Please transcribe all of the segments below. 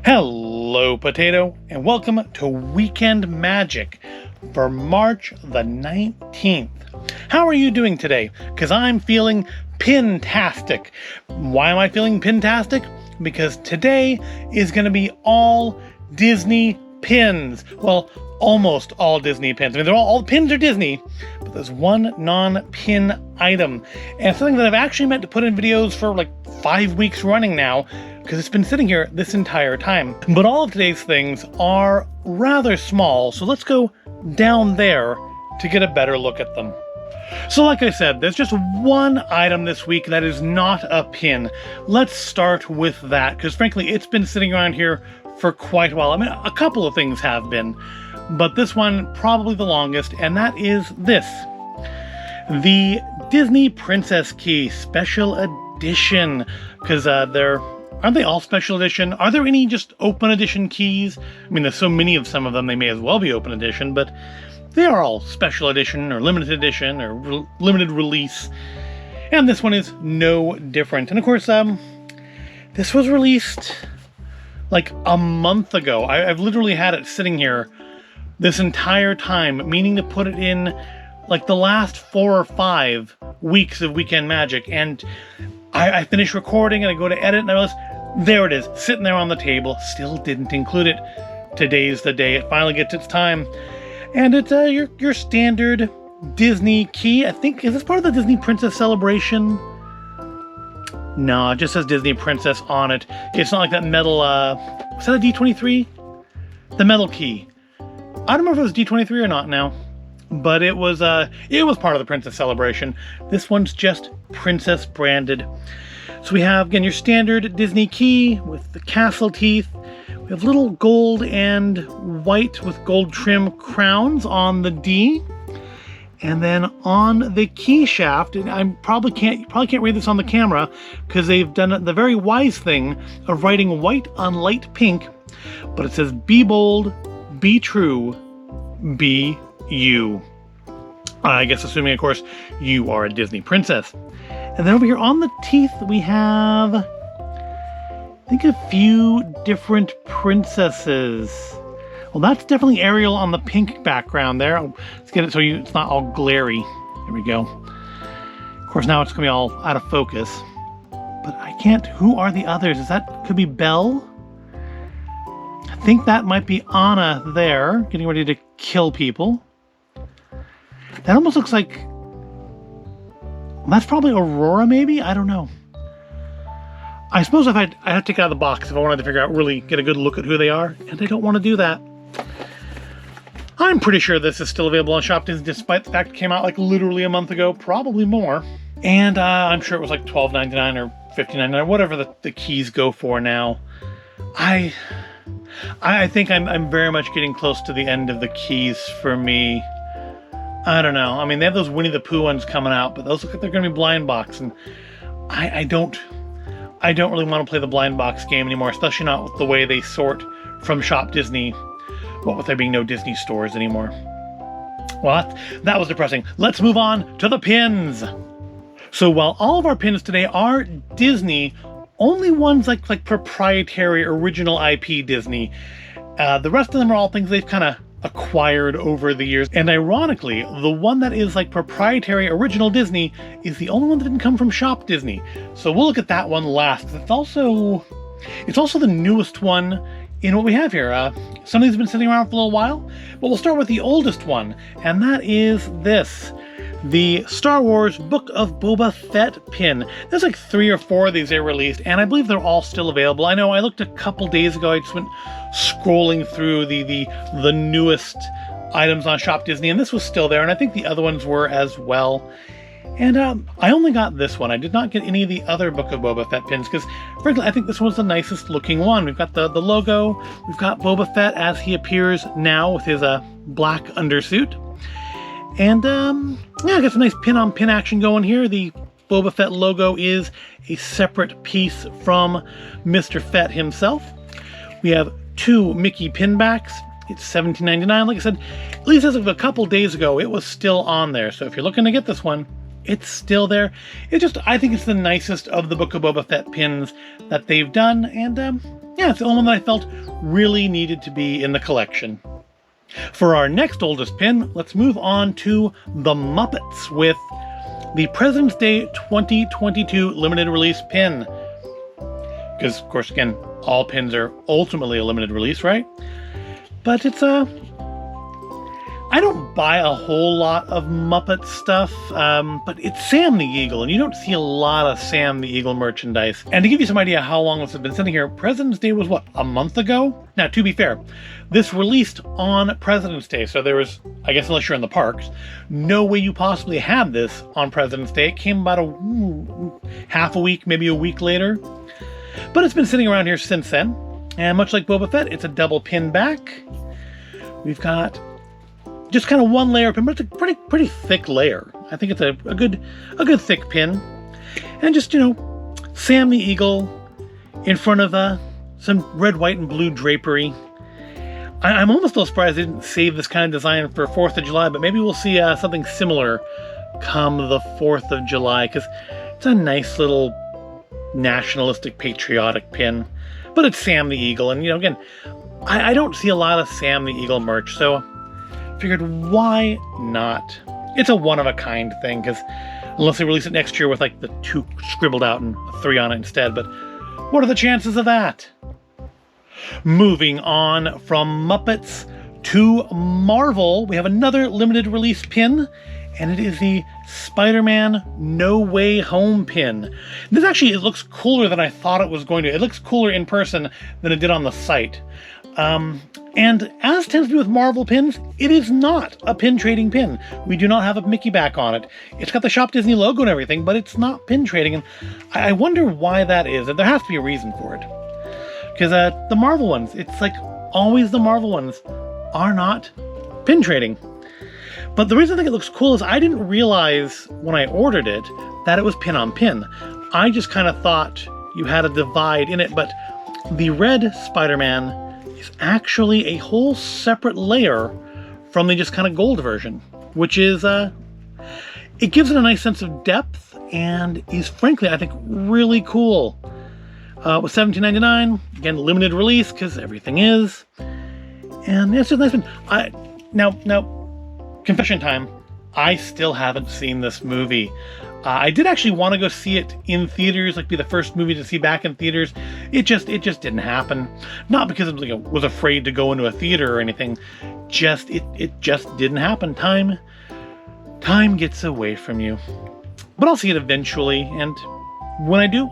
Hello, Potato, and welcome to Weekend Magic for March the 19th. How are you doing today? Because I'm feeling Pintastic. Why am I feeling Pintastic? Because today is going to be all Disney pins. Well, almost all Disney pins. I mean, all the pins are Disney, but there's one non-pin item. And something that I've actually meant to put in videos for like 5 weeks running now, because it's been sitting here this entire time. But all of today's things are rather small, so let's go down there to get a better look at them. So like I said, there's just one item this week that is not a pin. Let's start with that, because frankly, it's been sitting around here for quite a while. I mean, a couple of things have been, but this one probably the longest, and that is this. The Disney Princess Key Special Edition, because aren't they all special edition? Are there any just open edition keys? I mean, there's so many of some of them, they may as well be open edition, but they are all special edition or limited edition or limited release. And this one is no different. And of course, this was released like a month ago. I've literally had it sitting here this entire time, meaning to put it in like the last 4 or 5 weeks of Weekend Magic. And I finish recording and I go to edit and I realize, there it is, sitting there on the table. Still didn't include it. Today's the day it finally gets its time. And it's your standard Disney key. I think, is this part of the Disney Princess Celebration? No, it just says Disney Princess on it. It's not like that metal, was that a D23? The metal key. I don't know if it was D23 or not now. But it was part of the Princess Celebration. This one's just Princess branded. So we have, again, your standard Disney key with the castle teeth. We have little gold and white with gold trim crowns on the D. And then on the key shaft, and I probably can't read this on the camera because they've done the very wise thing of writing white on light pink, but it says, "Be bold, be true, be you." I guess assuming, of course, you are a Disney princess. And then over here on the teeth, we have, I think, a few different princesses. Well, that's definitely Ariel on the pink background there. Let's get it so it's not all glary. There we go. Of course, now it's going to be all out of focus. But I can't, who are the others? Could be Belle? I think that might be Anna there, getting ready to kill people. That almost looks like, well, that's probably Aurora, maybe? I don't know. I suppose I have to take it out of the box if I wanted to figure out, really get a good look at who they are, and I don't want to do that. I'm pretty sure this is still available on Shop Disney, despite the fact it came out like literally a month ago, probably more. And I'm sure it was like $12.99 or $15.99, whatever the keys go for now. I think I'm very much getting close to the end of the keys for me. I don't know. I mean, they have those Winnie the Pooh ones coming out, but those look like they're going to be blind box, and I don't really want to play the blind box game anymore, especially not with the way they sort from Shop Disney. What with there being no Disney stores anymore. Well, that was depressing. Let's move on to the pins. So while all of our pins today are Disney, only ones like proprietary original IP Disney. The rest of them are all things they've kind of acquired over the years. And ironically, the one that is like proprietary original Disney is the only one that didn't come from Shop Disney. So we'll look at that one last. It's also the newest one in what we have here. Some of these have been sitting around for a little while, but we'll start with the oldest one, and that is this. The Star Wars Book of Boba Fett pin. There's like 3 or 4 of these they released, and I believe they're all still available. I know I looked a couple days ago, I just went scrolling through the newest items on Shop Disney, and this was still there, and I think the other ones were as well. And I only got this one. I did not get any of the other Book of Boba Fett pins, because frankly, I think this one's the nicest looking one. We've got the logo, we've got Boba Fett as he appears now with his black undersuit. And yeah, I got some nice pin-on-pin action going here. The Boba Fett logo is a separate piece from Mr. Fett himself. We have 2 Mickey pinbacks. It's $17.99. Like I said, at least as of a couple days ago, it was still on there. So if you're looking to get this one, it's still there. I think it's the nicest of the Book of Boba Fett pins that they've done, and yeah, it's the only one that I felt really needed to be in the collection. For our next oldest pin, let's move on to the Muppets with the President's Day 2022 limited release pin. Because, of course, again, all pins are ultimately a limited release, right? But it's I don't buy a whole lot of Muppet stuff, but it's Sam the Eagle, and you don't see a lot of Sam the Eagle merchandise. And to give you some idea how long this has been sitting here, President's Day was, what, a month ago? Now, to be fair, this released on President's Day, so there was, I guess unless you're in the parks, no way you possibly had this on President's Day. It came about half a week, maybe a week later. But it's been sitting around here since then, and much like Boba Fett, it's a double pin back. We've got just kind of one layer pin, but it's a pretty thick layer. I think it's a good thick pin. And just, Sam the Eagle in front of some red, white, and blue drapery. I'm almost a little surprised they didn't save this kind of design for 4th of July, but maybe we'll see something similar come the 4th of July, because it's a nice little nationalistic, patriotic pin. But it's Sam the Eagle, and, again, I don't see a lot of Sam the Eagle merch, so figured, why not? It's a one-of-a-kind thing, because unless they release it next year with, like, the 2 scribbled out and a 3 on it instead, but what are the chances of that? Moving on from Muppets to Marvel, we have another limited release pin, and it is the Spider-Man No Way Home pin. This actually, it looks cooler than I thought it was going to. It looks cooler in person than it did on the site. And as tends to be with Marvel pins, it is not a pin trading pin. We do not have a Mickey back on it. It's got the Shop Disney logo and everything, but it's not pin trading, and I wonder why that is. And there has to be a reason for it. Because the Marvel ones, it's like always the Marvel ones are not pin trading. But the reason I think it looks cool is I didn't realize when I ordered it that it was pin on pin. I just kind of thought you had a divide in it, but the red Spider-Man is actually a whole separate layer from the just kind of gold version, which is, it gives it a nice sense of depth and is, frankly, I think, really cool. With $17.99, again, limited release, because everything is. And it's just a nice one. Now, confession time, I still haven't seen this movie. I did actually want to go see it in theaters, like be the first movie to see back in theaters. It just didn't happen. Not because I was afraid to go into a theater or anything. It just didn't happen. Time gets away from you. But I'll see it eventually, and when I do,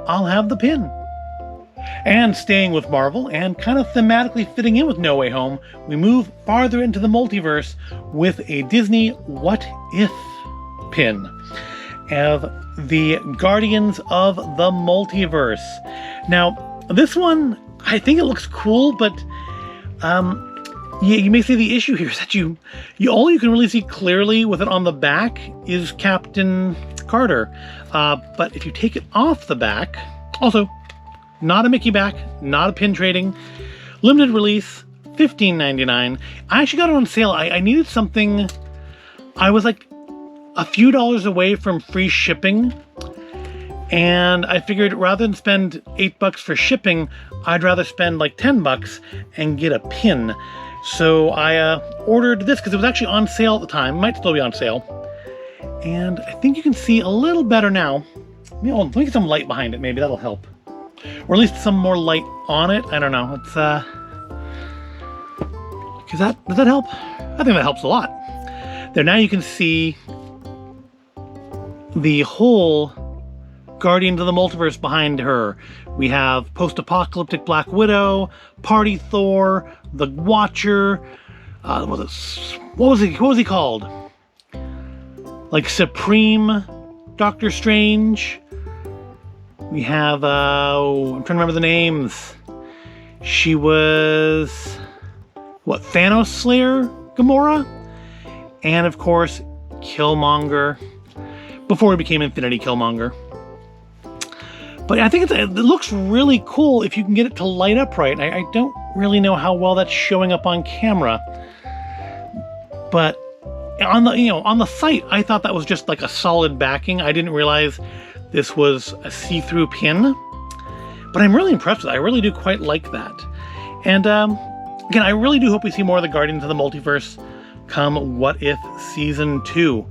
I'll have the pin. And staying with Marvel, and kind of thematically fitting in with No Way Home, we move farther into the multiverse with a Disney What If pin of the Guardians of the Multiverse. Now, this one, I think it looks cool, but you may say the issue here is that all you can really see clearly with it on the back is Captain Carter. But if you take it off the back, also not a Mickey back, not a pin trading, limited release, $15.99. I actually got it on sale. I needed something. I was like a few dollars away from free shipping, and I figured rather than spend $8 for shipping, I'd rather spend like $10 and get a pin. So I ordered this because it was actually on sale at the time. It might still be on sale. And I think you can see a little better now. Let me get some light behind it, maybe that'll help. Or at least some more light on it. I don't know. It's does that help? I think that helps a lot. There, now you can see the whole Guardians of the Multiverse behind her. We have post-apocalyptic Black Widow, Party Thor, the Watcher. What was he called? Like Supreme Doctor Strange. We have I'm trying to remember the names. She was Thanos Slayer Gamora, and of course Killmonger before he became Infinity Killmonger. But I think it looks really cool if you can get it to light up right. I don't really know how well that's showing up on camera, but On the site, I thought that was just like a solid backing. I didn't realize this was a see-through pin, but I'm really impressed with it. I really do quite like that. And again, I really do hope we see more of the Guardians of the Multiverse come What If Season 2.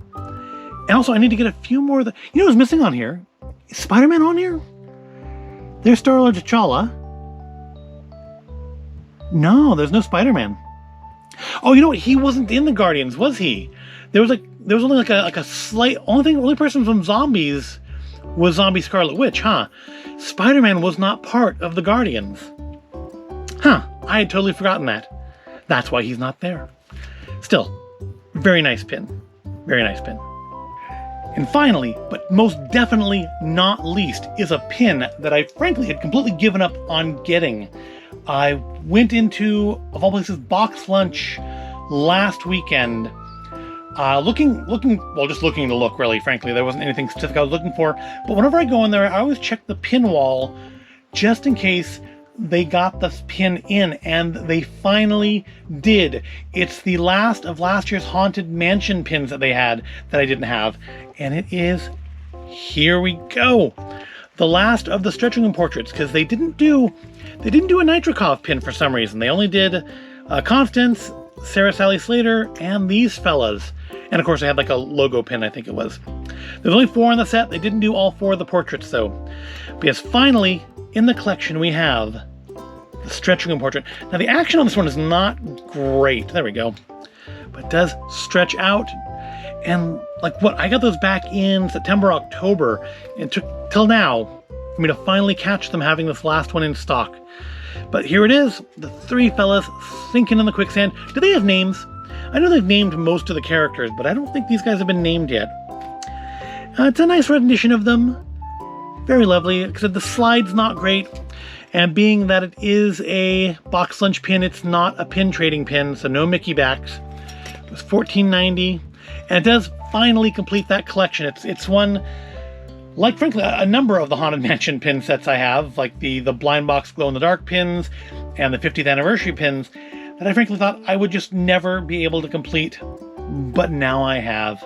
And also, I need to get a few more of the... You know who's missing on here? Is Spider-Man on here? There's Star-Lord T'Challa. No, there's no Spider-Man. Oh, you know what? He wasn't in the Guardians, was he? There was only like a slight... Only person from Zombies was Zombie Scarlet Witch, huh? Spider-Man was not part of the Guardians. Huh, I had totally forgotten that. That's why he's not there. Still, very nice pin. Very nice pin. And finally, but most definitely not least, is a pin that I frankly had completely given up on getting. I went into, of all places, Box Lunch last weekend, just looking to look, really, frankly. There wasn't anything specific I was looking for. But whenever I go in there, I always check the pin wall just in case they got the pin in, and they finally did. It's the last of last year's Haunted Mansion pins that they had that I didn't have, and it is, here we go, the last of the stretching room portraits, because they didn't do a Nitrikov pin for some reason. They only did Constance, Sarah Sally Slater, and these fellas. And of course they had like a logo pin, I think it was. There's only 4 in the set. They didn't do all 4 of the portraits though. Because finally, in the collection, we have the stretching room portrait. Now, the action on this one is not great. There we go. But it does stretch out. And, like, I got those back in September, October. It took till now for me to finally catch them having this last one in stock. But here it is. The 3 fellas sinking in the quicksand. Do they have names? I know they've named most of the characters, but I don't think these guys have been named yet. It's a nice rendition of them. Very lovely, except the slide's not great. And being that it is a Box Lunch pin, it's not a pin trading pin, so no Mickey backs. It was $14.90, and it does finally complete that collection. It's one, like frankly, a number of the Haunted Mansion pin sets I have, like the blind box glow-in-the-dark pins and the 50th anniversary pins, that I frankly thought I would just never be able to complete, but now I have.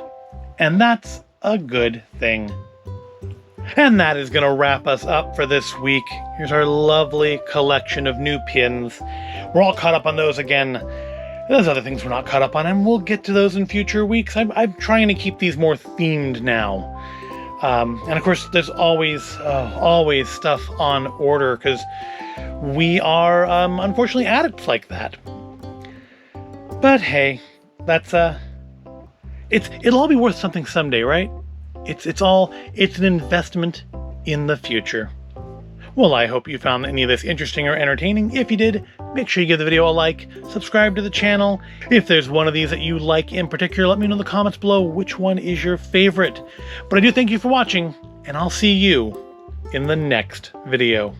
And that's a good thing. And that is going to wrap us up for this week. Here's our lovely collection of new pins. We're all caught up on those again. There's other things we're not caught up on, and we'll get to those in future weeks. I'm trying to keep these more themed now. And of course, there's always stuff on order, because we are, unfortunately, addicts like that. But hey, that's, it'll all be worth something someday, right? It's an investment in the future. Well, I hope you found any of this interesting or entertaining. If you did, make sure you give the video a like, subscribe to the channel. If there's one of these that you like in particular, let me know in the comments below which one is your favorite. But I do thank you for watching, and I'll see you in the next video.